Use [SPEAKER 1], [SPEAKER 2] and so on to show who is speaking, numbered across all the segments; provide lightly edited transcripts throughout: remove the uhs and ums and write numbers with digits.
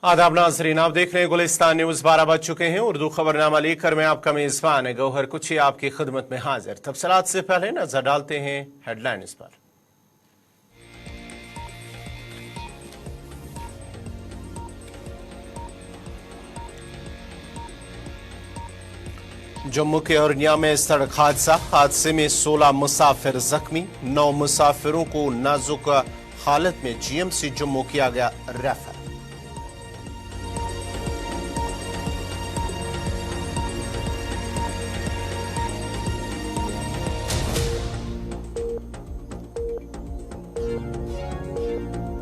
[SPEAKER 1] आदाब नाज़रीन, आप देख रहे हैं गुलिस्तान न्यूज़। 12 बज चुके हैं। उर्दू खबरनामा लेकर मैं आपका मेज़बान गौहर कुची आपकी खिदमत में हाजिर। तफसीलात से पहले नजर डालते हैं हेडलाइंस पर। जम्मू के अरनिया में सड़क हादसे में 16 मुसाफिर जख्मी, 9 मुसाफिरों को नाजुक हालत में जीएमसी जम्मू किया गया रेफर।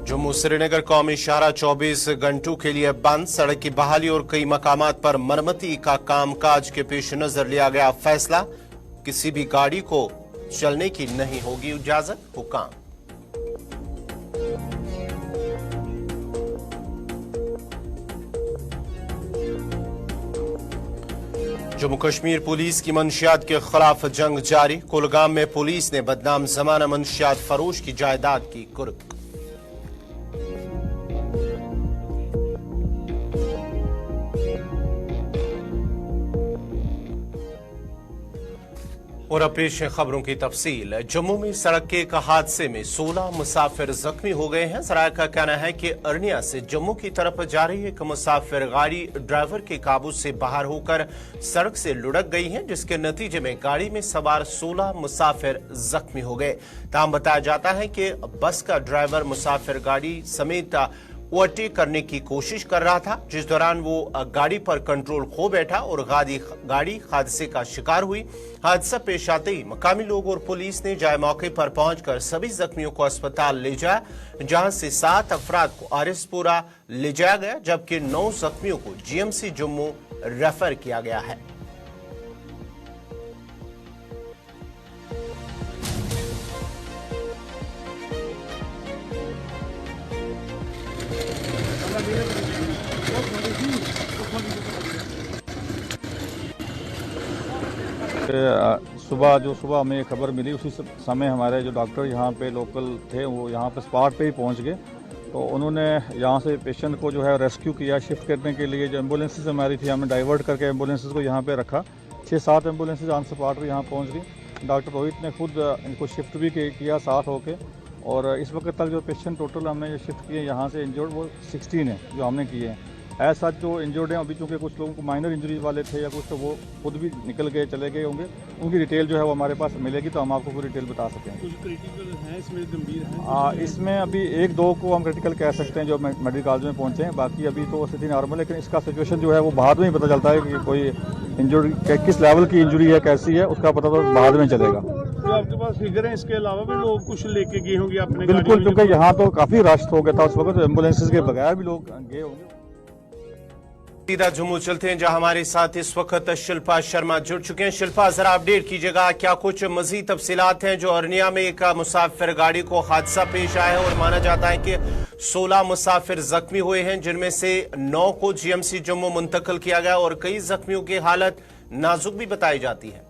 [SPEAKER 1] जम्मू श्रीनगर कौमी शाहरा 24 घंटों के लिए बंद। सड़क की बहाली और कई मकामात पर मरम्मती का कामकाज के पेश नजर लिया गया फैसला। किसी भी गाड़ी को चलने की नहीं होगी इजाजत, हुकाम। जम्मू कश्मीर पुलिस की मंशियात के खिलाफ जंग जारी। कुलगाम में पुलिस ने बदनाम जमाना मंशियात फरोश की जायदाद की कुर्क। और अब पेश है खबरों की तफसील। जम्मू में सड़क के एक हादसे में 16 मुसाफिर जख्मी हो गए हैं। सराय का कहना है कि अरनिया से जम्मू की तरफ जा रही एक मुसाफिर गाड़ी ड्राइवर के काबू से बाहर होकर सड़क से लुढ़क गई है, जिसके नतीजे में गाड़ी में सवार 16 मुसाफिर जख्मी हो गए। ताम बताया जाता है कि बस का ड्राइवर मुसाफिर गाड़ी समेत ओवरटेक करने की कोशिश कर रहा था, जिस दौरान वो गाड़ी पर कंट्रोल खो बैठा और गाड़ी हादसे का शिकार हुई। हादसा पेश आते ही मकामी लोग और पुलिस ने जाए मौके पर पहुंचकर सभी जख्मियों को अस्पताल ले जाया, जहां से 7 अफराद को आरएसपुरा ले जाया गया, जबकि 9 जख्मियों को जीएमसी जम्मू रेफर किया गया है।
[SPEAKER 2] सुबह हमें खबर मिली, उसी समय हमारे जो डॉक्टर यहाँ पे लोकल थे वो यहाँ पे स्पॉट पे ही पहुँच गए। तो उन्होंने यहाँ से पेशेंट को जो है रेस्क्यू किया। शिफ्ट करने के लिए जो एम्बुलेंसेज हमारी थी, हमने डाइवर्ट करके एम्बुलेंसेज को यहाँ पे रखा। 6-7 एम्बुलेंसेज ऑन स्पॉट पर यहाँ पहुँच गई। डॉक्टर रोहित ने खुद इनको शिफ्ट भी किया साथ होके। और इस वक्त तक जो पेशेंट टोटल हमने शिफ्ट किए यहाँ से इंजर्ड वो 16 है जो हमने किए हैं। ऐसा जो इंजर्ड हैं अभी, चूँकि कुछ लोगों को माइनर इंजरी वाले थे या कुछ, तो वो खुद भी निकल गए, चले गए होंगे। उनकी डिटेल जो है वो हमारे पास मिलेगी तो हम आपको पूरी डिटेल बता सकेंगे।
[SPEAKER 3] कुछ क्रिटिकल है इसमें, गंभीर है
[SPEAKER 2] इसमें अभी 1-2 को हम क्रिटिकल कह सकते हैं जो मेडिकल कॉलेज में पहुँचे हैं। बाकी अभी तो स्थिति नॉर्मल है, लेकिन इसका सिचुएशन जो है वो बाद में ही पता चलता है कि कोई इंजरी किस लेवल की इंजरी है, कैसी है, उसका पता तो बाद में चलेगा।
[SPEAKER 3] तो आपके पास फिगर है, इसके अलावा भी लोग कुछ लेके गए होंगे अपने?
[SPEAKER 2] बिल्कुल, क्योंकि यहाँ तो काफ़ी रश हो गया था उस वक्त, एम्बुलेंसेज के बगैर भी लोग गए होंगे।
[SPEAKER 1] सीधा जम्मू चलते हैं, जहां हमारे साथ इस वक्त शिल्पा शर्मा जुड़ चुके हैं। शिल्पा, जरा अपडेट कीजिएगा, क्या कुछ मजीद तफसीलात हैं? जो अरनिया में एक मुसाफिर गाड़ी को हादसा पेश आया है और माना जाता है कि 16 मुसाफिर जख्मी हुए हैं, जिनमें से 9 को जीएमसी जम्मू मुंतकिल किया गया और कई जख्मियों की हालत नाजुक भी बताई जाती है।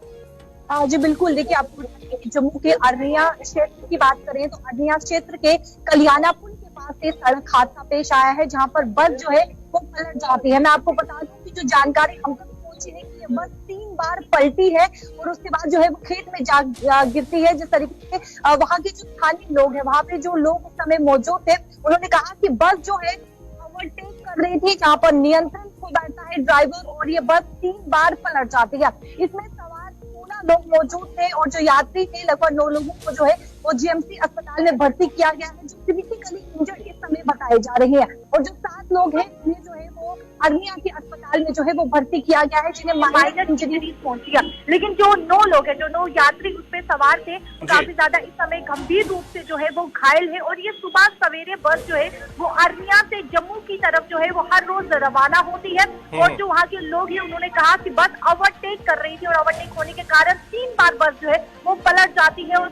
[SPEAKER 4] जी बिल्कुल, देखिए आपको जम्मू के अरनिया क्षेत्र की बात करें तो अरनिया क्षेत्र के कलियाना पुल के पास से सड़क हादसा पेश आया है, जहां पर बस जो है वो पलट जाती है। मैं आपको बता दूं कि जो जानकारी हम तक पहुंची है कि ये बस 3 बार पलटी है और उसके बाद जो है वो खेत में जा गिरती है। जिस तरीके से वहाँ के जो स्थानीय लोग हैं, वहाँ पे जो लोग उस समय मौजूद थे, उन्होंने कहा कि बस जो है ओवरटेक कर रही थी, जहाँ पर नियंत्रण खो बैठता है ड्राइवर और ये बस 3 बार पलट जाती है। इसमें सवार 16 लोग मौजूद थे और जो यात्री थे लगभग 9 लोगों को जो है वो जीएमसी अस्पताल में भर्ती किया गया है, जो क्रिटिकली इंजर्ड इस समय बताए जा रहे हैं। और जो 7 लोग हैं उन्हें जो है वो अरनिया के अस्पताल में जो है वो भर्ती किया गया है, जिन्हें माइनर इंजरीज पहुंची है। लेकिन जो 9 लोग हैं, जो 9 यात्री उस पे सवार थे, काफी ज्यादा इस समय गंभीर रूप से जो है वो घायल है। और ये सुबह सवेरे बस जो है वो अरनिया से जम्मू की तरफ जो है वो हर रोज रवाना होती है। और जो वहाँ के लोग हैं उन्होंने कहा कि बस ओवरटेक कर रही थी और ओवरटेक होने के कारण 3 बार बस जो है वो पलट जाती है। और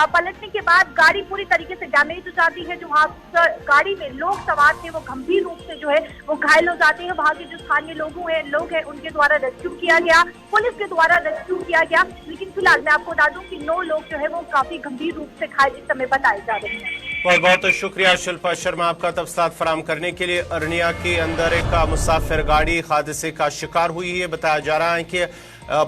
[SPEAKER 4] पलटने के बाद गाड़ी पूरी तरीके से डैमेज हो जाती है। जो वहाँ गाड़ी में लोग सवार थे वो गंभीर रूप से जो है वो घायल हो जाते हैं। वहाँ के जो स्थानीय लोग हैं उनके द्वारा रेस्क्यू किया गया, पुलिस के द्वारा रेस्क्यू किया गया। लेकिन फिलहाल मैं आपको बता दूं कि 9 लोग जो है वो काफी गंभीर रूप से घायल इस समय बताए जा रहे हैं।
[SPEAKER 1] बहुत बहुत शुक्रिया शिल्पा शर्मा आपका तफसीलात फराम करने के लिए। अरनिया के अंदर एक मुसाफिर गाड़ी हादसे का शिकार हुई है। बताया जा रहा है कि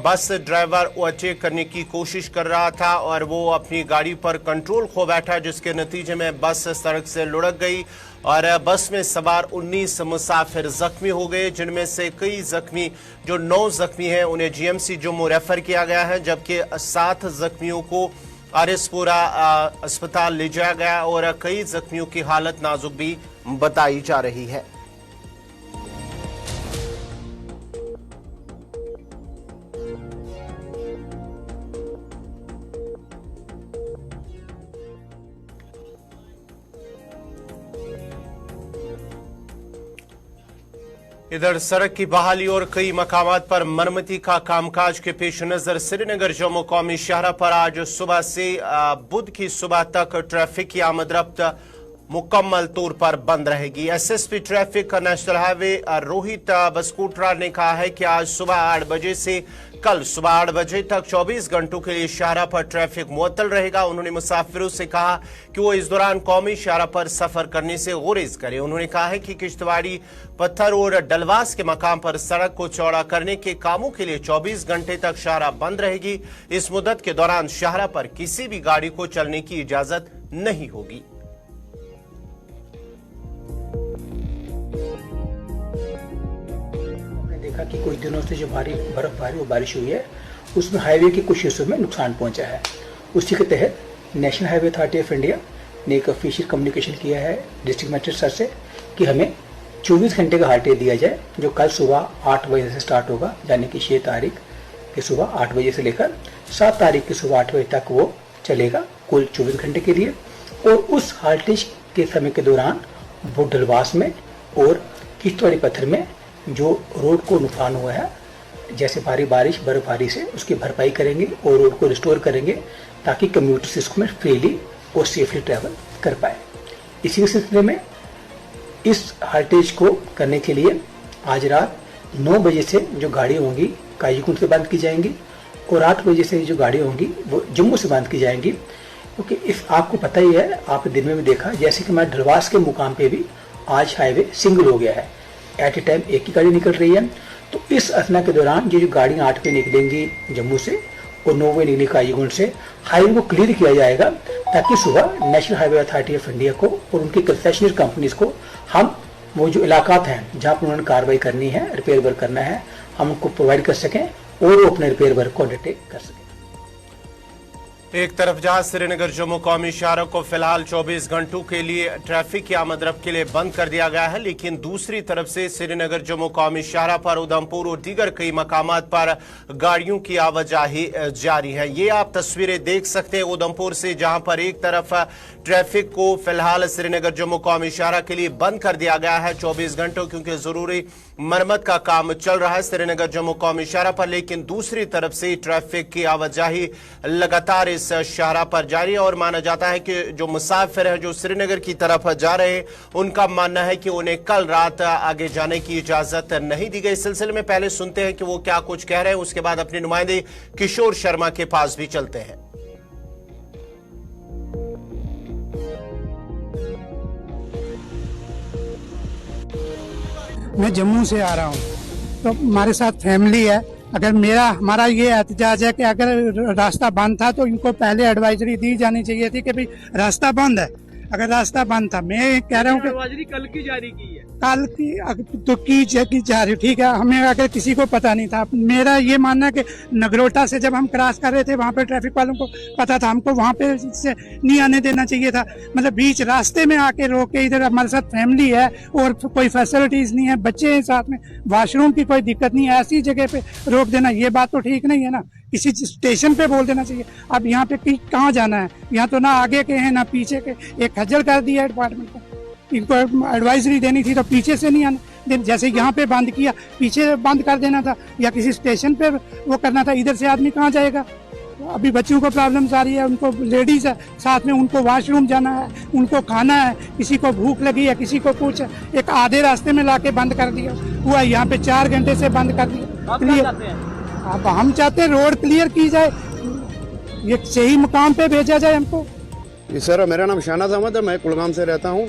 [SPEAKER 1] बस ड्राइवर ओवरटेक करने की कोशिश कर रहा था और वो अपनी गाड़ी पर कंट्रोल खो बैठा, जिसके नतीजे में बस सड़क से लुढ़क गई और बस में सवार 19 मुसाफिर जख्मी हो गए, जिनमें से कई जख्मी जो 9 जख्मी हैं उन्हें जीएमसी जम्मू रेफर किया गया है, जबकि 7 जख्मियों को आरएसपुरा अस्पताल ले जाया गया और कई जख्मियों की हालत नाजुक भी बताई जा रही है। इधर सड़क की बहाली और कई मकामात पर मरम्मती का कामकाज के पेश नजर श्रीनगर जम्मू कौमी शाहरा पर आज सुबह से बुध की सुबह तक ट्रैफिक की आमदरफ्त मुकम्मल तौर पर बंद रहेगी। SSP traffic national highway Rohit Baskotra ने कहा है कि आज सुबह 8 बजे से कल सुबह 8 बजे तक 24 घंटों के लिए शाहरा पर ट्रैफिक मुअत्तल रहेगा। उन्होंने मुसाफिरों से कहा कि वो इस दौरान कौमी शाहरा पर सफर करने से गुरेज करें। उन्होंने कहा है कि किश्तवाड़ी पत्थर और डलवास के मकाम पर सड़क को चौड़ा करने के कामों के लिए 24 घंटे तक शाहरा बंद रहेगी। इस मुद्दत के दौरान शाहरा पर किसी भी गाड़ी को चलने की इजाजत नहीं होगी।
[SPEAKER 5] देखा कि कुछ दिनों से जो भारी बर्फबारी और बारिश हुई है उसमें हाईवे के कुछ हिस्सों में नुकसान पहुंचा है। उसी के तहत national highway authority of India ने एक ऑफिशियल कम्युनिकेशन किया है डिस्ट्रिक्ट मजिस्ट्रेट सर से कि हमें 24 घंटे का हॉलिडे दिया जाए, जो कल सुबह 8 बजे से स्टार्ट होगा, यानी कि 6 तारीख की सुबह 8 बजे से लेकर 7 तारीख की सुबह 8 बजे तक वो चलेगा, कुल 24 घंटे के लिए। और उस हॉलिडे के समय के दौरान वो डलवास में और किश्तवाड़ी पत्थर में जो रोड को नुकसान हुआ है, जैसे भारी बारिश बर्फबारी से, उसकी भरपाई करेंगे और रोड को रिस्टोर करेंगे ताकि कम्यूटर्स इसमें फ्रीली और सेफली ट्रैवल कर पाए। इसी सिलसिले में इस हॉलिडेज को करने के लिए आज रात 9 बजे से जो गाड़ियाँ होंगी काजीकुंड से बंद की जाएंगी और 8 बजे से जो गाड़ियाँ होंगी वो जम्मू से बंद की जाएंगी, क्योंकि इस आपको पता ही है, आपने दिन में भी देखा, जैसे कि हमारे डलवास के मुकाम पे भी आज हाईवे सिंगल हो गया है, एट ए टाइम एक ही गाड़ी निकल रही है। तो इस अथना के दौरान ये जो गाड़ियाँ 8 पे निकलेंगी जम्मू से और 9 बजे निकलेंगी काजीकुंड से, हाईवे को क्लियर किया जाएगा ताकि सुबह national highway authority of India को और उनकी कंसेशनर कंपनीज को हम वो जो इलाकात हैं जहाँ पर उन्होंने कार्रवाई करनी है, रिपेयर वर्क करना है, हम उनको प्रोवाइड कर सकें और वो अपने रिपेयर वर्क को अंडरटेक कर सकें।
[SPEAKER 1] एक तरफ जहां श्रीनगर जम्मू कौमी शाहरा को फिलहाल 24 घंटों के लिए ट्रैफिक की आमदरफ्त के लिए बंद कर दिया गया है, लेकिन दूसरी तरफ से श्रीनगर जम्मू कौमी शाहरा पर उधमपुर और दीगर कई मकामात पर गाड़ियों की आवाजाही जारी है। ये आप तस्वीरें देख सकते हैं उधमपुर से, जहां पर एक तरफ ट्रैफिक को फिलहाल श्रीनगर जम्मू कौमी शाहरा के लिए बंद कर दिया गया है 24 घंटों, क्योंकि जरूरी मरम्मत का काम चल रहा है श्रीनगर जम्मू कौमी शाहरा पर, लेकिन दूसरी तरफ से ट्रैफिक की आवाजाही लगातार इस शाहरा पर जारी है और माना जाता है कि जो मुसाफिर हैं जो श्रीनगर की तरफ जा रहे हैं उनका मानना है कि उन्हें कल रात आगे जाने की इजाजत नहीं दी गई। इस सिलसिले में पहले सुनते हैं कि वो क्या कुछ कह रहे हैं, उसके बाद अपने नुमाइंदे किशोर शर्मा के पास भी चलते हैं।
[SPEAKER 6] मैं जम्मू से आ रहा हूँ, तो हमारे साथ फैमिली है। अगर हमारा ये एहतजाज है कि अगर रास्ता बंद था तो इनको पहले एडवाइजरी दी जानी चाहिए थी कि भाई रास्ता बंद है। अगर रास्ता बंद था, मैं कह रहा हूँ कि
[SPEAKER 3] एडवाइजरी कल की जारी की है,
[SPEAKER 6] कल की तो की जा रही, ठीक है, हमें अगर किसी को पता नहीं था। मेरा ये मानना है कि नगरोटा से जब हम क्रॉस कर रहे थे वहाँ पे ट्रैफिक वालों को पता था, हमको वहाँ पे से नहीं आने देना चाहिए था। मतलब बीच रास्ते में आके रोक के, इधर हमारे साथ फैमिली है और कोई फैसिलिटीज नहीं है, बच्चे हैं साथ में, वॉशरूम की कोई दिक्कत नहीं है, ऐसी जगह पे रोक देना ये बात तो ठीक नहीं है ना। किसी स्टेशन पे बोल देना चाहिए। अब यहाँ पे कहाँ जाना है, यहाँ तो ना आगे के हैं ना पीछे के, एक खज्जल कर दिया डिपार्टमेंट को। इनको एडवाइजरी देनी थी तो पीछे से नहीं आने, जैसे यहाँ पे बंद किया पीछे बंद कर देना था, या किसी स्टेशन पे वो करना था। इधर से आदमी कहाँ जाएगा? अभी बच्चों को प्रॉब्लम्स आ रही है, उनको लेडीज है साथ में, उनको वॉशरूम जाना है, उनको खाना है, किसी को भूख लगी है, किसी को कुछ, एक आधे रास्ते में लाके बंद कर दिया हुआ। यहाँ पे 4 घंटे से बंद कर दिया। क्लियर अब हम चाहते हैं रोड क्लियर की जाए, ये सही मुकाम पे भेजा जाए हमको।
[SPEAKER 7] जी सर, मेरा नाम शाहनाज अहमद है, मैं कुलगाम से रहता हूँ।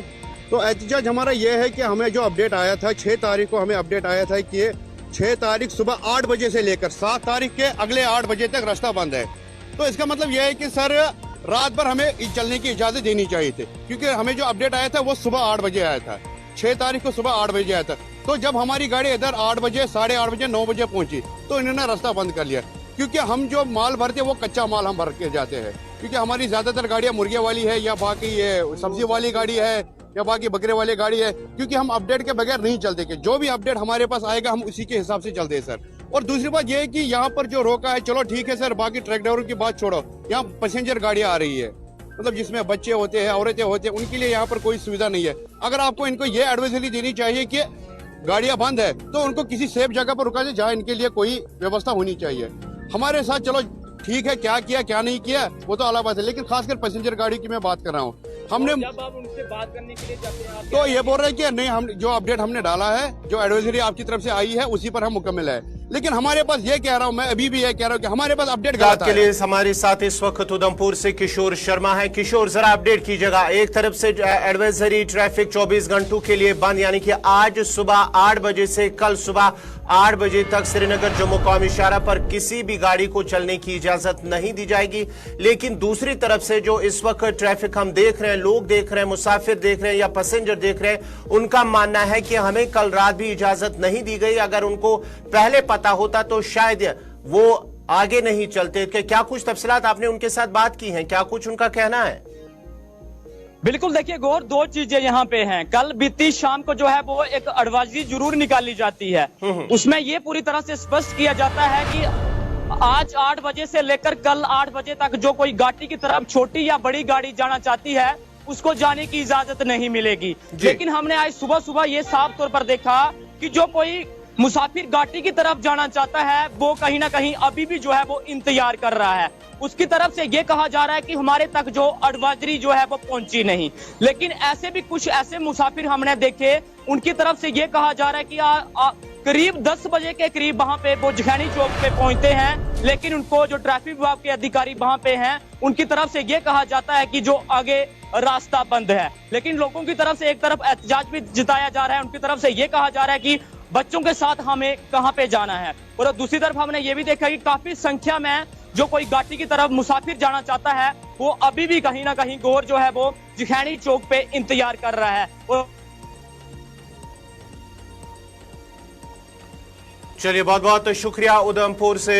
[SPEAKER 7] तो एहतजाज हमारा ये है कि हमें जो अपडेट आया था 6 तारीख को, हमें अपडेट आया था कि 6 तारीख सुबह 8 बजे से लेकर 7 तारीख के अगले 8 बजे तक रास्ता बंद है। तो इसका मतलब यह है कि सर रात भर हमें चलने की इजाजत देनी चाहिए थी, क्योंकि हमें जो अपडेट आया था वो सुबह 8 बजे आया था, 6 तारीख को सुबह 8 बजे आया था। तो जब हमारी गाड़ी इधर 8 बजे, 8:30 बजे, 9 बजे पहुंची तो इन्होंने रास्ता बंद कर लिया, क्योंकि हम जो माल भरते वो कच्चा माल हम भर के जाते हैं, क्योंकि हमारी ज्यादातर गाड़ियां मुर्गिया वाली है या बाकी ये सब्जी वाली गाड़ी है या बाकी बकरे वाली गाड़ी है, क्योंकि हम अपडेट के बगैर नहीं चलते, कि जो भी अपडेट हमारे पास आएगा हम उसी के हिसाब से चलते हैं सर। और दूसरी बात यह है कि यहाँ पर जो रोका है, चलो ठीक है सर, बाकी ट्रक ड्राइवरों की बात छोड़ो, यहाँ पैसेंजर गाड़ियां आ रही है, मतलब जिसमें बच्चे होते हैं, औरतें होते हैं, उनके लिए यहाँ पर कोई सुविधा नहीं है। अगर आपको इनको ये एडवाइजरी देनी चाहिए कि गाड़ियां बंद है तो उनको किसी सेफ जगह पर रुका जाए जहाँ इनके लिए कोई व्यवस्था होनी चाहिए। हमारे साथ चलो ठीक है, क्या किया क्या नहीं किया वो तो अलग बात है, लेकिन खासकर पैसेंजर गाड़ी की मैं बात कर रहा हूँ। हमने
[SPEAKER 8] जब आप उनसे बात करने के लिए जाते हैं
[SPEAKER 7] तो ये बोल रहे हैं कि नहीं, हम जो अपडेट हमने डाला है, जो एडवाइजरी आपकी तरफ से आई है उसी पर हम मुकम्मल है, लेकिन हमारे पास ये कह रहा हूँ, मैं अभी भी ये कह रहा हूँ कि हमारे पास अपडेट
[SPEAKER 1] बात के लिए हमारे साथ इस वक्त उधमपुर से किशोर शर्मा है। किशोर, जरा अपडेट कीजिएगा। एक तरफ से एडवाइजरी ट्रैफिक 24 घंटों के लिए बंद, यानी कि आज सुबह 8 बजे से कल सुबह 8 बजे तक श्रीनगर जम्मू कौमी शाहरा पर किसी भी गाड़ी को चलने की इजाजत नहीं दी जाएगी। लेकिन दूसरी तरफ से जो इस वक्त ट्रैफिक हम देख रहे हैं, लोग देख रहे हैं, मुसाफिर देख रहे हैं या पैसेंजर देख रहे हैं, उनका मानना है कि हमें कल रात भी इजाजत नहीं दी गई। अगर उनको पहले पता होता तो शायद वो आगे नहीं चलते। क्या कुछ तफसीलात आपने उनके साथ बात की हैं? क्या कुछ उनका कहना है?
[SPEAKER 8] बिल्कुल, देखिए गौर, दो चीजें यहाँ पे हैं। कल बीती शाम को जो है वो एक एडवाइजरी जरूर निकाली जाती है, उसमें ये पूरी तरह से स्पष्ट किया जाता है कि आज 8 बजे से लेकर कल 8 बजे तक जो कोई घाटी की तरफ छोटी या बड़ी गाड़ी जाना चाहती है उसको जाने की इजाजत नहीं मिलेगी। लेकिन हमने आज सुबह सुबह ये साफ तौर पर देखा कि जो कोई मुसाफिर घाटी की तरफ जाना चाहता है वो कहीं ना कहीं अभी भी जो है वो इंतजार कर रहा है। उसकी तरफ से ये कहा जा रहा है कि हमारे तक जो एडवाइजरी जो है वो पहुंची नहीं। लेकिन ऐसे भी कुछ ऐसे मुसाफिर हमने देखे, उनकी तरफ से ये कहा जा रहा है कि करीब 10 बजे के करीब वहां पे वो जखैनी चौक पे पहुंचते हैं, लेकिन उनको जो ट्रैफिक विभाग के अधिकारी वहां पे हैं उनकी तरफ से ये कहा जाता है कि जो आगे रास्ता बंद है। लेकिन लोगों की तरफ से एक तरफ एहतजाज भी जताया जा रहा है, उनकी तरफ से ये कहा जा रहा है कि बच्चों के साथ हमें कहां पे जाना है। और दूसरी तरफ हमने ये भी देखा कि काफी संख्या में जो कोई घाटी की तरफ मुसाफिर जाना चाहता है वो अभी भी कहीं ना कहीं गौर जो है वो जखैनी चौक पे इंतजार कर रहा है। और
[SPEAKER 1] चलिए, बहुत बहुत शुक्रिया। उधमपुर से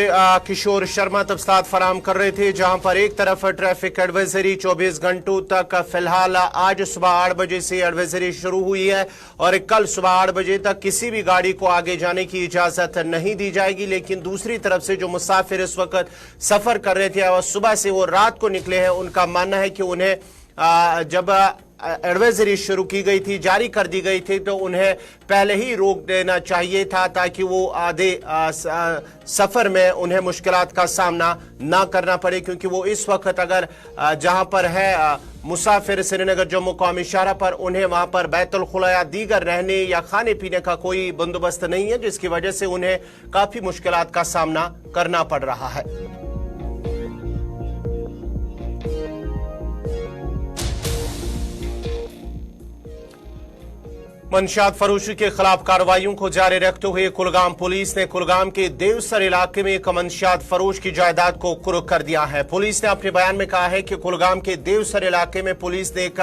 [SPEAKER 1] किशोर शर्मा तफसीलात फराम कर रहे थे, जहां पर एक तरफ ट्रैफिक एडवाइजरी 24 घंटों तक फिलहाल आज सुबह 8 बजे से एडवाइजरी शुरू हुई है और कल सुबह 8 बजे तक किसी भी गाड़ी को आगे जाने की इजाजत नहीं दी जाएगी। लेकिन दूसरी तरफ से जो मुसाफिर इस वक्त सफर कर रहे थे और सुबह से वो रात को निकले हैं, उनका मानना है कि उन्हें जब एडवाइजरी शुरू की गई थी, जारी कर दी गई थी, तो उन्हें पहले ही रोक देना चाहिए था ताकि वो आधे सफर में उन्हें मुश्किलात का सामना ना करना पड़े। क्योंकि वो इस वक्त अगर जहां पर है मुसाफिर श्रीनगर जम्मू कौमी शाहरा पर, उन्हें वहां पर बैतुल खुला या दीगर रहने या खाने पीने का कोई बंदोबस्त नहीं है, जिसकी वजह से उन्हें काफी मुश्किलात का सामना करना पड़ रहा है। मंशियात फरोशी के खिलाफ कार्रवाइयों को जारी रखते हुए कुलगाम पुलिस ने कुलगाम के देवसर इलाके में एक मंशियात फरोश की जायदाद को कुर्क कर दिया है। पुलिस ने अपने बयान में कहा है कि कुलगाम के देवसर इलाके में पुलिस ने एक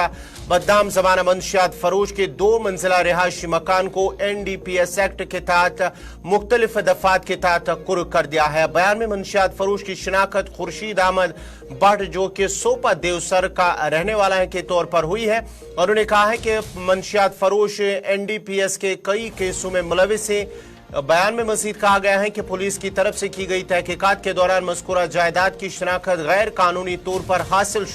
[SPEAKER 1] बदनाम जमाना मंशियात फरोश के 2 मंजिला रिहायशी मकान को NDPS एक्ट के तहत मुख्तलिफ दफात के तहत कुर्क कर दिया है। बयान में मंशियात फरोश की शिनाख्त खुर्शीद अहमद भट्ट, जो कि सोपा देवसर का रहने वाला है, के तौर पर हुई है और उन्होंने कहा है कि मंशियात फरोश NDPS के कई केसों में मुलविस है। बयान में मजीद कहा गया है कि पुलिस की तरफ से की गई तहकीकात के दौरान मज़कूरा जायदाद की शिनाख्त गैर कानूनी तौर पर हासिल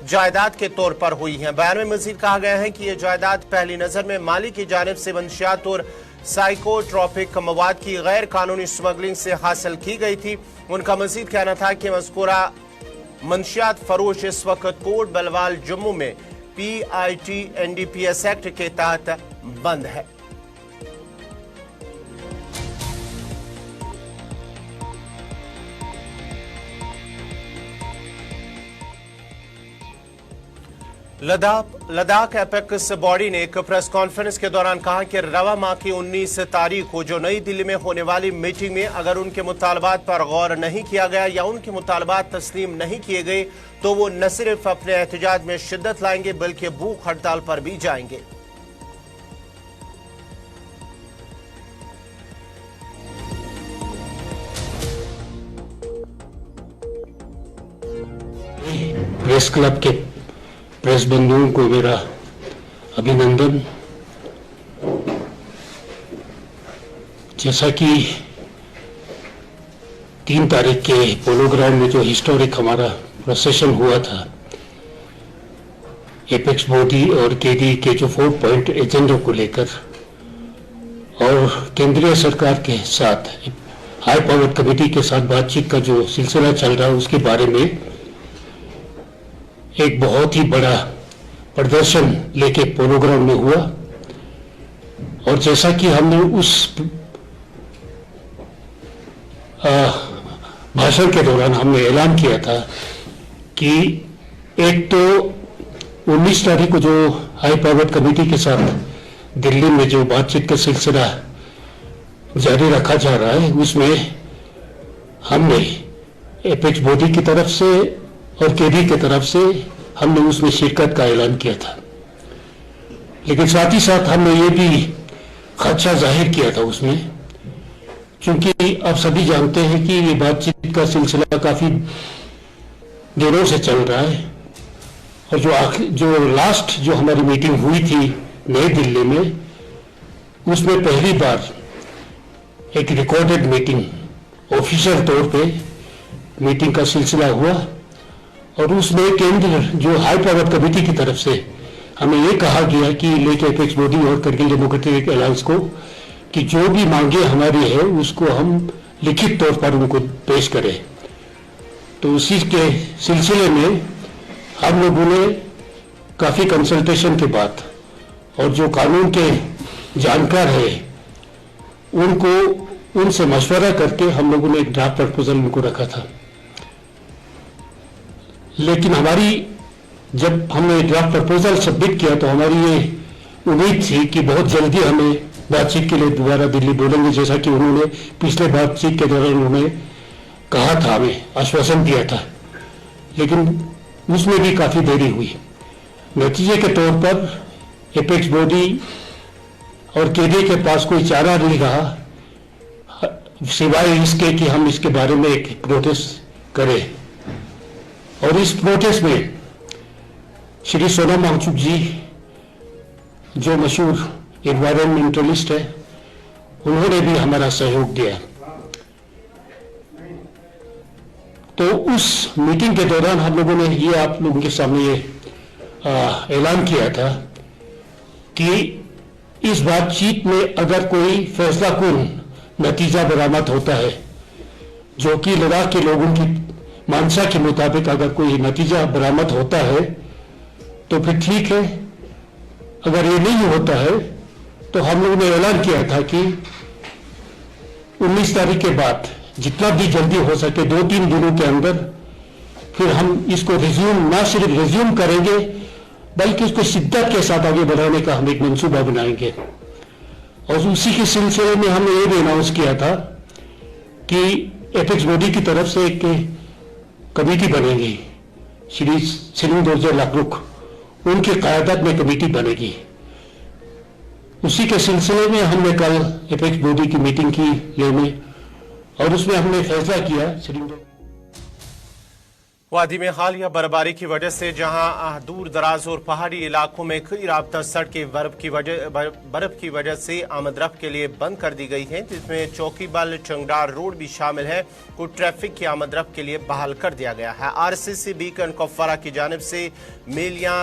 [SPEAKER 1] जायदाद के तौर पर हुई है। बयान में मजीद कहा गया है कि यह जायदाद पहली नजर में मालिक की जानिब से मंशियात और साइकोट्रोपिक मवाद की गैर कानूनी स्मगलिंग से हासिल की गई थी। उनका मजीद कहना था कि मज़कूरा मंशियात फरोश इस वक्त कोट बलवाल जम्मू में PIT NDPS एक्ट के तहत बंद है। लद्दाख एपेक्स बॉडी ने एक प्रेस कॉन्फ्रेंस के दौरान कहा कि रवा माह की 19 तारीख को जो नई दिल्ली में होने वाली मीटिंग में अगर उनके मुतालबात पर गौर नहीं किया गया या उनके मुतालबात तस्लीम नहीं किए गए तो वो न सिर्फ अपने एहतजाज में शिद्दत लाएंगे बल्कि भूख हड़ताल पर भी जाएंगे।
[SPEAKER 9] प्रेस क्लब के प्रेस बंधुओं को मेरा अभिनंदन। जैसा कि 3 तारीख के पोलो ग्राउंड में जो हिस्टोरिक हमारा प्रोसेशन हुआ था, एपेक्स बॉडी और केडी के जो 4 पॉइंट एजेंडा को लेकर और केंद्रीय सरकार के साथ हाई पावर कमेटी के साथ बातचीत का जो सिलसिला चल रहा है उसके बारे में एक बहुत ही बड़ा प्रदर्शन लेके पोलो ग्राउंड में हुआ। और जैसा कि हमने उस भाषण के दौरान हमने ऐलान किया था कि एक तो 19 तारीख को जो हाई पावर कमेटी के साथ दिल्ली में जो बातचीत का सिलसिला जारी रखा जा रहा है उसमें हमने एपेक्स बॉडी की तरफ से और केडी की तरफ से हमने उसमें शिरकत का ऐलान किया था। लेकिन साथ ही साथ हमने ये भी खदशा जाहिर किया था उसमें, क्योंकि आप सभी जानते हैं कि ये बातचीत का सिलसिला काफी दिनों से चल रहा है और जो लास्ट जो हमारी मीटिंग हुई थी नई दिल्ली में उसमें पहली बार एक रिकॉर्डेड मीटिंग ऑफिशियल तौर पे मीटिंग का सिलसिला हुआ और उसमें केंद्र जो हाई पावर कमेटी की तरफ से हमें ये कहा गया कि लेके एपेक्स बॉडी और करगिल डेमोक्रेटिक अलायंस को कि जो भी मांगे हमारी है उसको हम लिखित तौर पर उनको पेश करें। तो उसी के सिलसिले में हम लोगों ने काफी कंसल्टेशन के बाद और जो कानून के जानकार है उनसे मशवरा करके हम लोगों ने एक ड्राफ्ट प्रपोजल उनको रखा था। लेकिन जब हमने ड्राफ्ट प्रपोजल सबमिट किया तो हमारी ये उम्मीद थी कि बहुत जल्दी हमें बातचीत के लिए दोबारा दिल्ली बोलेंगे, जैसा कि उन्होंने पिछले बातचीत के दौरान उन्होंने कहा था, हमें आश्वासन दिया था। लेकिन उसमें भी काफी देरी हुई। नतीजे के तौर पर एपेक्स बॉडी और केडी के पास कोई चारा नहीं रहा सिवाय इसके कि हम इसके बारे में एक प्रोटेस्ट करें। और इस प्रोटेस्ट में श्री सोनम वांगचुक जी जो मशहूर एनवायरमेंटलिस्ट है उन्होंने भी हमारा सहयोग दिया। तो उस मीटिंग के दौरान हम लोगों ने ये आप लोगों के सामने ये ऐलान किया था कि इस बातचीत में अगर कोई फैसलाकुन नतीजा बरामद होता है जो कि लद्दाख के लोगों की मानसा के मुताबिक अगर कोई नतीजा बरामद होता है तो फिर ठीक है। अगर ये नहीं होता है तो हम लोगों ने ऐलान किया था कि 19 तारीख के बाद जितना भी जल्दी हो सके 2-3 दिनों के अंदर फिर हम इसको रिज्यूम ना सिर्फ रिज्यूम करेंगे बल्कि इसको शिद्दत के साथ आगे बढ़ाने का हम एक मंसूबा बनाएंगे। और उसी के सिलसिले में हमने ये भी अनाउंस किया था कि एपेक्स बॉडी की तरफ से एक कमेटी बनेगी, श्री सिलिंग दोरजे लाकरुक उनकी क़यादत में कमेटी बनेगी। उसी के सिलसिले में हमने कल एपेक्स बॉडी की मीटिंग की लेह में और उसमें हमने फैसला किया
[SPEAKER 1] वादी में हालिया बर्फबारी की वजह से जहां दूर दराज और पहाड़ी इलाकों में कई राब्ता सड़कें बर्फ की वजह से आमदरफ्त के लिए बंद कर दी गई हैं, जिसमें चौकीबल चंगडार रोड भी शामिल है को ट्रैफिक की आमदरफ्त के लिए बहाल कर दिया गया है। आरसीसी बीकन कुपवारा की जानिब से मेलिया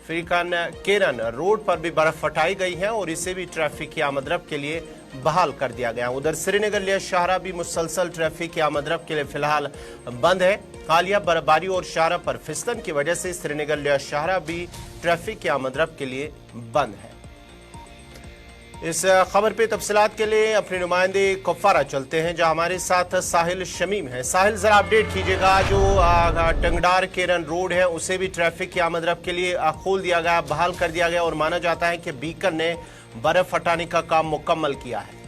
[SPEAKER 1] फिरकन केरन रोड पर भी बर्फ हटाई गई है और इसे भी ट्रैफिक की आमदरफ्त के लिए बहाल कर दिया गया। उधर श्रीनगर लिया शाहरा भी मुसलसल ट्रैफिक की आमदरफ्त के लिए फिलहाल बंद है। हालिया बर्फबारी और शाहरा पर फिसलन की वजह से श्रीनगर लिया शाहरा भी ट्रैफिक की आमदरफ्त के लिए बंद है। इस खबर पे तफसीलात के लिए अपने नुमाइंदे कुपवारा चलते हैं, जहां हमारे साथ साहिल शमीम है। साहिल, जरा अपडेट कीजिएगा, जो टंगडार केरन रोड है उसे भी ट्रैफिक की आमदरफ्त के लिए खोल दिया गया, बहाल कर दिया गया और माना जाता है कि बीकन ने बर्फ हटाने का काम मुकम्मल किया है।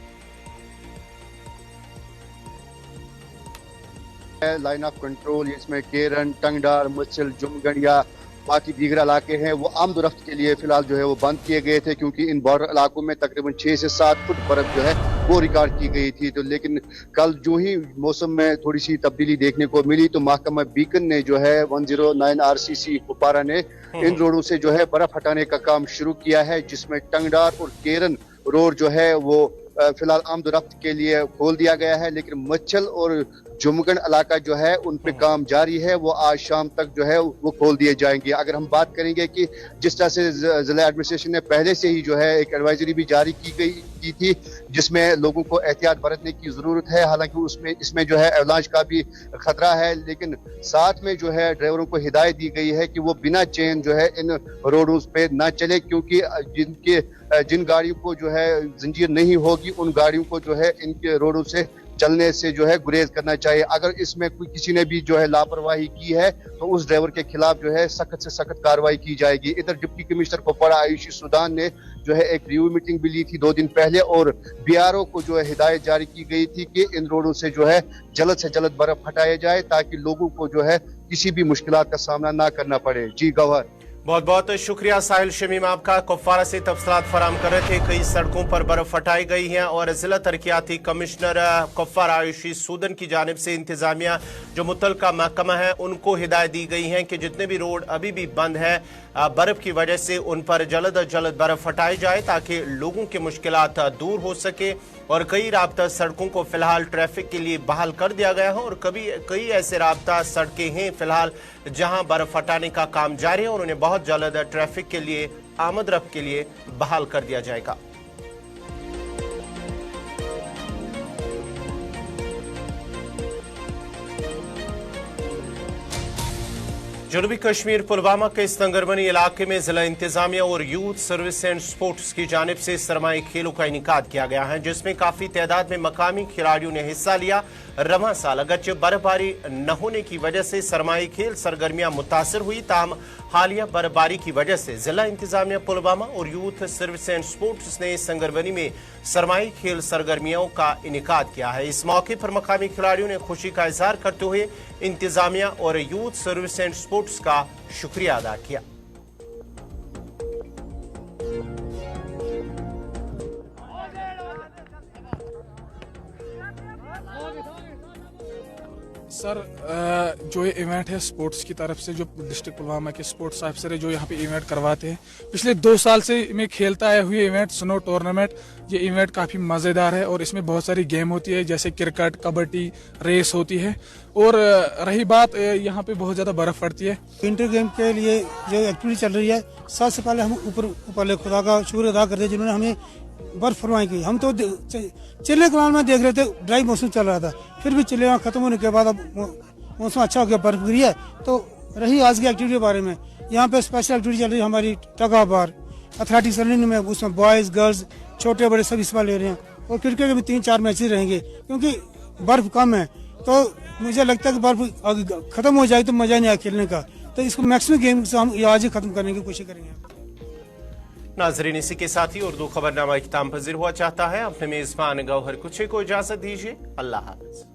[SPEAKER 7] लाइन ऑफ कंट्रोल इसमें केरन, टंगडार, मच्छल, जुमगढ़ या बाकी दीगर इलाके हैं वो आमदोरफ्त के लिए फिलहाल जो है वो बंद किए गए थे, क्योंकि इन बॉर्डर इलाकों में तकरीबन 6 से 7 फुट बर्फ जो है वो रिकॉर्ड की गई थी। तो लेकिन कल जो ही मौसम में थोड़ी सी तब्दीली देखने को मिली तो महकमा बीकन ने जो है 109 RCC कुपवारा ने इन रोडों से जो है बर्फ हटाने का काम शुरू किया है, जिसमें टंगडार और केरन रोड जो है वो फिलहाल आमदोरफ्त के लिए खोल दिया गया है। लेकिन मच्छल और जुमगढ़ इलाका जो है उन पे काम जारी है, वो आज शाम तक जो है वो खोल दिए जाएंगे। अगर हम बात करेंगे कि जिस तरह से जिला एडमिनिस्ट्रेशन ने पहले से ही जो है एक एडवाइजरी भी जारी की थी, जिसमें लोगों को एहतियात बरतने की जरूरत है। हालांकि इसमें जो है एवलांच का भी खतरा है, लेकिन साथ में जो है ड्राइवरों को हिदायत दी गई है कि वो बिना चेन जो है इन रोडों पे ना चले, क्योंकि जिन गाड़ियों को जो है जंजीर नहीं होगी उन गाड़ियों को जो है इनके रोडों से चलने से जो है गुरेज करना चाहिए। अगर इसमें कोई किसी ने भी जो है लापरवाही की है तो उस ड्राइवर के खिलाफ जो है सख्त से सख्त कार्रवाई की जाएगी। इधर deputy commissioner Kupwara Ayushi Sudan ने जो है एक रिव्यू मीटिंग भी ली थी 2 दिन पहले और BRO को जो है हिदायत जारी की गई थी कि इन रोडों से जो है जल्द से जल्द बर्फ हटाया जाए, ताकि लोगों को जो है किसी भी मुश्किलात का सामना ना करना पड़े। जी गवाह,
[SPEAKER 1] बहुत बहुत शुक्रिया साहिल शमीम आपका, कुपवारा से तफसीलात फराम कर रहे थे। कई सड़कों पर बर्फ हटाई गई है और जिला तरक्याती कमिश्नर कुपवारा आयुषी सूदन की जानिब से इंतजामिया जो मुतलका महकमा है उनको हिदायत दी गई है कि जितने भी रोड अभी भी बंद है बर्फ की वजह से उन पर जल्द अज जल्द बर्फ हटाई जाए, ताकि लोगों की मुश्किलात दूर हो सके। और कई राब्ता सड़कों को फिलहाल ट्रैफिक के लिए बहाल कर दिया गया है और कई ऐसे राब्ता सड़कें हैं फिलहाल जहां बर्फ हटाने का काम जारी है और उन्हें बहुत जल्द ट्रैफिक के लिए आमदरफ्त के लिए बहाल कर दिया जाएगा। जनूबी कश्मीर पुलवामा के संगरमनी इलाके में जिला इंतजामिया और यूथ सर्विस एंड स्पोर्ट्स की जानिब से सरमाई खेलों का इनेकाद किया गया है, जिसमें काफी तादाद में मकामी खिलाड़ियों ने हिस्सा लिया। रवां साल अगरचे बर्फबारी न होने की वजह से सरमाई खेल सरगर्मियां मुतासर हुई, ताहम हालिया बर्फबारी की वजह से जिला इंतजामिया पुलवामा और यूथ सर्विस एंड स्पोर्ट्स ने संगरमनी में सरमाई खेल सरगर्मियों का इनेकाद किया है। इस मौके पर मकामी खिलाड़ियों ने खुशी का इजहार करते हुए इंतजामिया और यूथ सर्विस एंड स्पोर्ट्स का शुक्रिया अदा किया।
[SPEAKER 10] सर, जो ये इवेंट है स्पोर्ट्स की तरफ से, जो डिस्ट्रिक्ट पुलवामा के स्पोर्ट्स ऑफिसर है जो यहाँ पे इवेंट करवाते हैं, पिछले 2 साल से मैं खेलता आया हुए इवेंट स्नो टूर्नामेंट, ये इवेंट काफ़ी मज़ेदार है और इसमें बहुत सारी गेम होती है जैसे क्रिकेट, कबड्डी, रेस होती है। और रही बात यहाँ पे बहुत ज़्यादा बर्फ़ पड़ती है।
[SPEAKER 6] विंटर गेम के लिए जो एक्टिविटी चल रही है, सबसे पहले हम ऊपर खुदा का शुक्र अदा करते हैं जिन्होंने हमें बर्फ फरमाई की। हम तो चिल्ले कलाल में देख रहे थे, ड्राई मौसम चल रहा था, फिर भी चिल्ले खत्म होने के बाद अब मौसम अच्छा हो गया, बर्फ गिरी है। तो रही आज की एक्टिविटी के बारे में, यहाँ पे स्पेशल एक्टिविटी चल रही है हमारी tug of war athletics running में, उसमें बॉयज़ गर्ल्स छोटे बड़े सब हिस्सा ले रहे हैं। और क्रिकेट के भी 3-4 मैचेस रहेंगे, क्योंकि बर्फ कम है तो मुझे लगता है कि बर्फ खत्म हो जाए तो मजा नहीं आया खेलने का, तो इसको मैक्सिमम गेम से हम आज ही खत्म करने की कोशिश करेंगे।
[SPEAKER 1] नाजरीन, इसी के साथ ही उर्दू खबरनामा इख्तिताम पजीर हुआ चाहता है। अपने मेजबान गौहर कुछे को इजाजत दीजिए। अल्लाह हाफ़िज़।